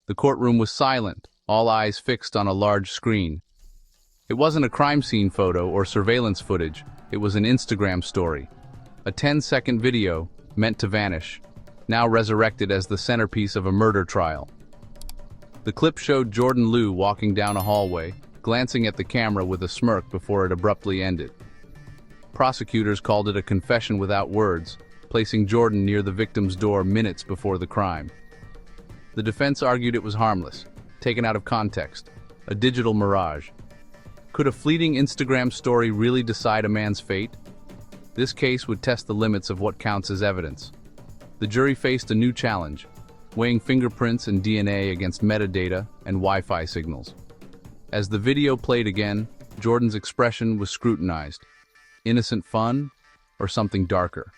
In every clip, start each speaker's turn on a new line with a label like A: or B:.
A: The courtroom was silent, all eyes fixed on a large screen. It wasn't a crime scene photo or surveillance footage, it was an Instagram story. A 10-second video, meant to vanish, now resurrected as the centerpiece of a murder trial. The clip showed Jordan Liu walking down a hallway, glancing at the camera with a smirk before it abruptly ended. Prosecutors called it a confession without words, placing Jordan near the victim's door minutes before the crime. The defense argued it was harmless, taken out of context, a digital mirage. Could a fleeting Instagram story really decide a man's fate? This case would test the limits of what counts as evidence. The jury faced a new challenge, weighing fingerprints and DNA against metadata and Wi-Fi signals. As the video played again, Jordan's expression was scrutinized. Innocent fun, or something darker?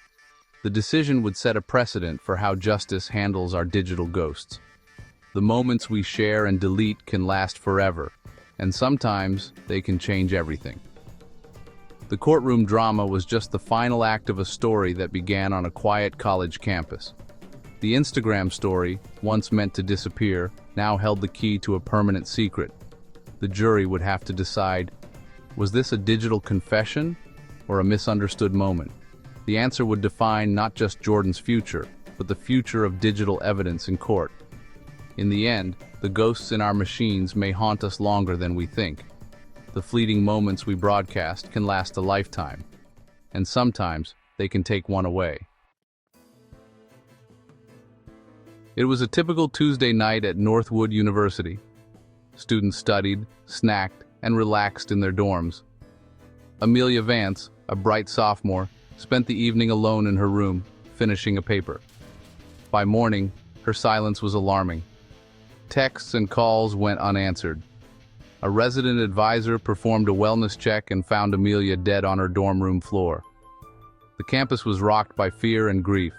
A: The decision would set a precedent for how justice handles our digital ghosts. The moments we share and delete can last forever, and sometimes they can change everything. The courtroom drama was just the final act of a story that began on a quiet college campus. The Instagram story, once meant to disappear, now held the key to a permanent secret. The jury would have to decide, was this a digital confession or a misunderstood moment? The answer would define not just Jordan's future, but the future of digital evidence in court. In the end, the ghosts in our machines may haunt us longer than we think. The fleeting moments we broadcast can last a lifetime, and sometimes they can take one away. It was a typical Tuesday night at Northwood University. Students studied, snacked, and relaxed in their dorms. Amelia Vance, a bright sophomore, spent the evening alone in her room, finishing a paper. By morning, her silence was alarming. Texts and calls went unanswered. A resident advisor performed a wellness check and found Amelia dead on her dorm room floor. The campus was rocked by fear and grief.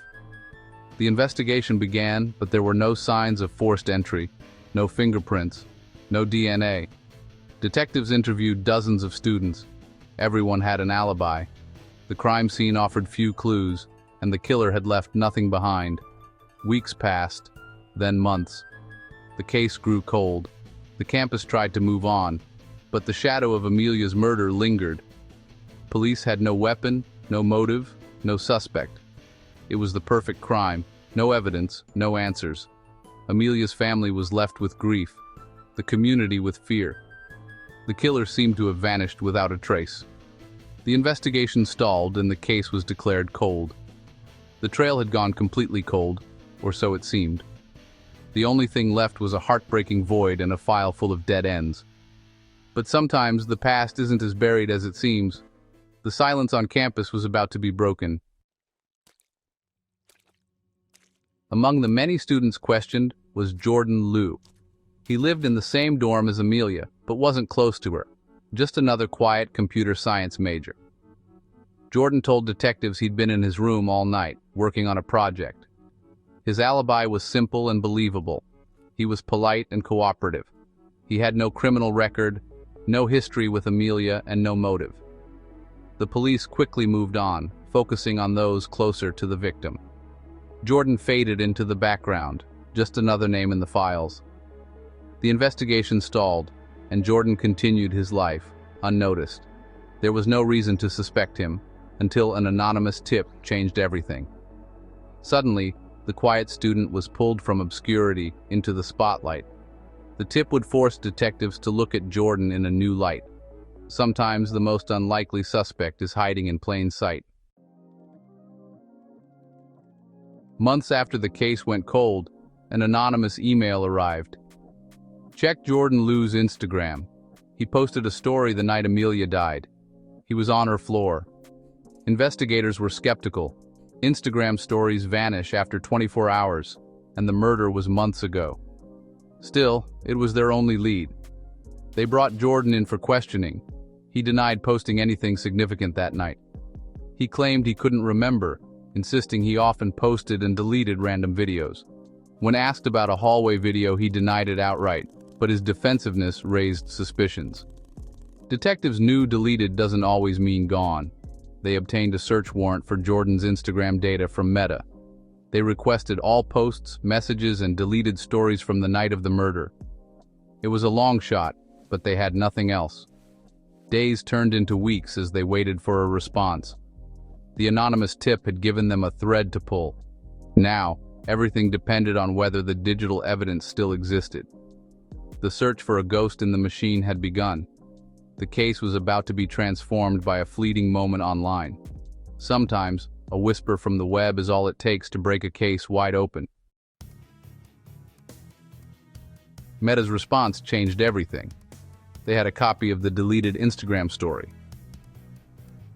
A: The investigation began, but there were no signs of forced entry, no fingerprints, no DNA. Detectives interviewed dozens of students. Everyone had an alibi. The crime scene offered few clues, and the killer had left nothing behind. Weeks passed, then months. The case grew cold. The campus tried to move on, but the shadow of Amelia's murder lingered. Police had no weapon, no motive, no suspect. It was the perfect crime, no evidence, no answers. Amelia's family was left with grief, the community with fear. The killer seemed to have vanished without a trace. The investigation stalled and the case was declared cold. The trail had gone completely cold, or so it seemed. The only thing left was a heartbreaking void and a file full of dead ends. But sometimes the past isn't as buried as it seems. The silence on campus was about to be broken. Among the many students questioned was Jordan Liu. He lived in the same dorm as Amelia, but wasn't close to her, just another quiet computer science major. Jordan told detectives he'd been in his room all night, working on a project. His alibi was simple and believable. He was polite and cooperative. He had no criminal record, no history with Amelia, and no motive. The police quickly moved on, focusing on those closer to the victim. Jordan faded into the background, just another name in the files. The investigation stalled, and Jordan continued his life, unnoticed. There was no reason to suspect him, until an anonymous tip changed everything. Suddenly, the quiet student was pulled from obscurity into the spotlight. The tip would force detectives to look at Jordan in a new light. Sometimes the most unlikely suspect is hiding in plain sight. Months after the case went cold, an anonymous email arrived. Check Jordan Liu's Instagram. He posted a story the night Amelia died. He was on her floor. Investigators were skeptical. Instagram stories vanish after 24 hours, and the murder was months ago. Still, it was their only lead. They brought Jordan in for questioning. He denied posting anything significant that night. He claimed he couldn't remember, insisting he often posted and deleted random videos. When asked about a hallway video, he denied it outright, but his defensiveness raised suspicions. Detectives knew deleted doesn't always mean gone. They obtained a search warrant for Jordan's Instagram data from Meta. They requested all posts, messages, and deleted stories from the night of the murder. It was a long shot, but they had nothing else. Days turned into weeks as they waited for a response. The anonymous tip had given them a thread to pull. Now, everything depended on whether the digital evidence still existed. The search for a ghost in the machine had begun. The case was about to be transformed by a fleeting moment online. Sometimes, a whisper from the web is all it takes to break a case wide open. Meta's response changed everything. They had a copy of the deleted Instagram story.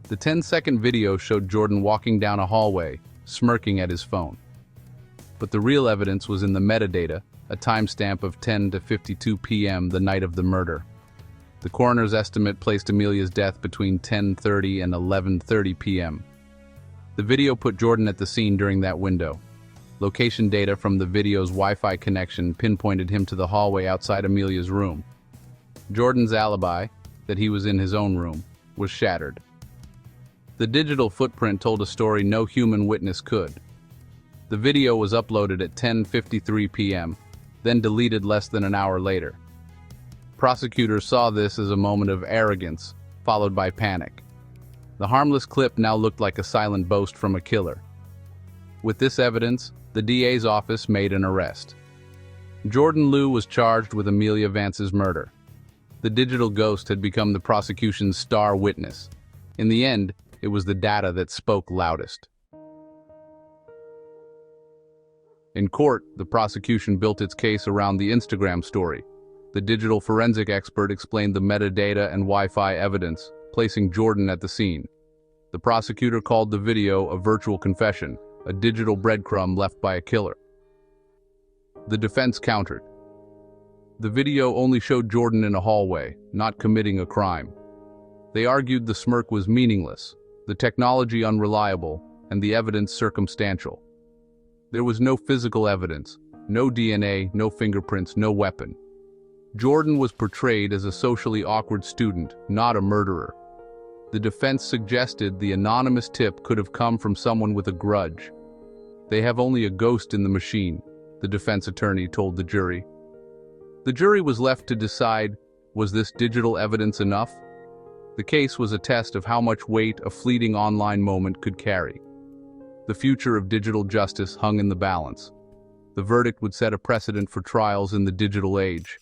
A: The 10-second video showed Jordan walking down a hallway, smirking at his phone. But the real evidence was in the metadata, a timestamp of 10 to 52 p.m. the night of the murder. The coroner's estimate placed Amelia's death between 10:30 and 11:30 p.m. The video put Jordan at the scene during that window. Location data from the video's Wi-Fi connection pinpointed him to the hallway outside Amelia's room. Jordan's alibi, that he was in his own room, was shattered. The digital footprint told a story no human witness could. The video was uploaded at 10:53 p.m., then deleted less than an hour later. Prosecutors saw this as a moment of arrogance, followed by panic. The harmless clip now looked like a silent boast from a killer. With this evidence, the DA's office made an arrest. Jordan Liu was charged with Amelia Vance's murder. The digital ghost had become the prosecution's star witness. In the end, it was the data that spoke loudest. In court, the prosecution built its case around the Instagram story. The digital forensic expert explained the metadata and Wi-Fi evidence, placing Jordan at the scene. The prosecutor called the video a virtual confession, a digital breadcrumb left by a killer. The defense countered. The video only showed Jordan in a hallway, not committing a crime. They argued the smirk was meaningless, the technology unreliable, and the evidence circumstantial. There was no physical evidence, no DNA, no fingerprints, no weapon. Jordan was portrayed as a socially awkward student, not a murderer. The defense suggested the anonymous tip could have come from someone with a grudge. "They have only a ghost in the machine," the defense attorney told the jury. The jury was left to decide, was this digital evidence enough? The case was a test of how much weight a fleeting online moment could carry. The future of digital justice hung in the balance. The verdict would set a precedent for trials in the digital age.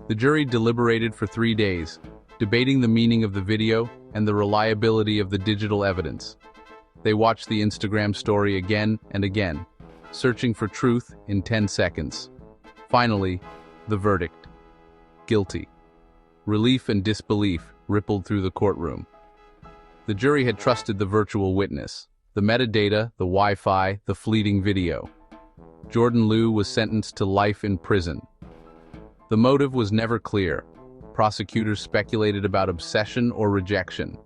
A: The jury deliberated for 3 days, debating the meaning of the video and the reliability of the digital evidence. They watched the Instagram story again and again, searching for truth in 10 seconds. Finally, the verdict: guilty. Relief and disbelief rippled through the courtroom. The jury had trusted the virtual witness, the metadata, the Wi-Fi, the fleeting video. Jordan Liu was sentenced to life in prison. The motive was never clear. Prosecutors speculated about obsession or rejection.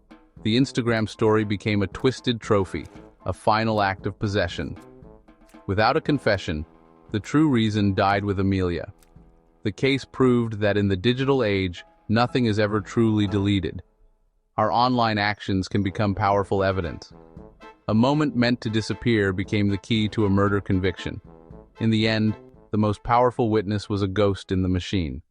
A: The Instagram story became a twisted trophy, a final act of possession. Without a confession, the true reason died with Amelia. The case proved that in the digital age, nothing is ever truly deleted. Our online actions can become powerful evidence. A moment meant to disappear became the key to a murder conviction. In the end, the most powerful witness was a ghost in the machine.